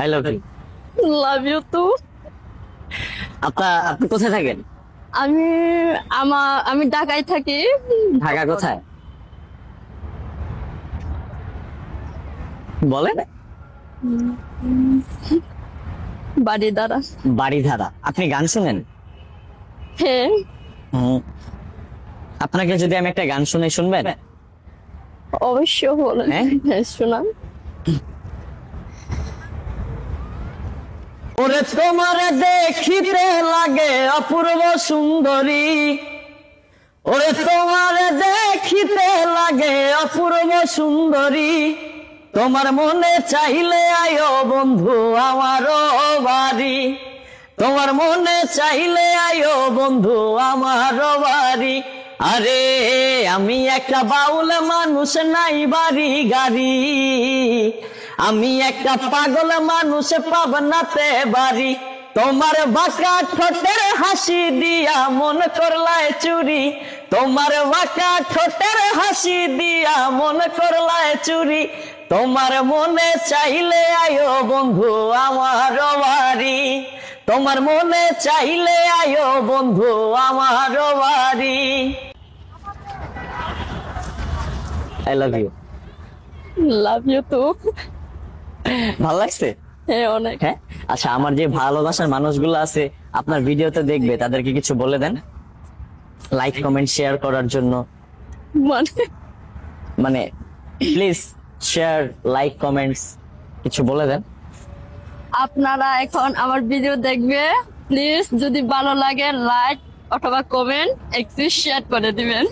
I love you. Love you too. আপনি কোথায় থাকেন? আমি আমি ঢাকায় থাকি। ঢাকা কোথায় বলেন? বাড়িদারা। বাড়িধারা। আপনি গান শুনেন? হ্যাঁ, হুম। আপনাকে যদি আমি একটা গান শুনে শুনবেন? অবশ্যই বলেন। হ্যাঁ? হ্যাঁ, শোনান। ওরে তোমার দেখিতে লাগে অপূর্ব সুন্দরী, ওরে তোমার দেখিতে লাগে অপূর্ব সুন্দরী, তোমার মনে চাইলে আয়ো বন্ধু আমারও বাড়ি, তোমার মনে চাইলে আয়ো বন্ধু আমারও বাড়ি। আরে আমি একটা বাউল মানুষ, নাই বাড়ি গাড়ি, আমি একটা পাগল মানুষ, পাবনাতে বাড়ি। তোমার বাঁকা ঠোঁটের হাসি দিয়া মন করলায় চুরি, তোমার বাঁকা ঠোঁটের হাসি দিয়া মন করলায় চুরি, তোমার মনে চাইলে আয়ো বন্ধু আমার বাড়ি, তোমার মনে চাইলে আয়ো বন্ধু আমার বাড়ি। I love you. Love you too. ভালো লাগছে? হ্যাঁ, অনেক। হ্যাঁ, আচ্ছা, আমার যে ভালোবাসার মানুষগুলো আছে আপনার ভিডিওতে দেখবে, তাদেরকে কিছু বলে দেন লাইক কমেন্ট শেয়ার করার জন্য। মানে মানে প্লিজ শেয়ার লাইক কমেন্টস কিছু বলে দেন। আপনারা এখন আমার ভিডিও দেখবে, প্লিজ যদি ভালো লাগে লাইক অথবা কমেন্ট একটু শেয়ার করে দিবেন।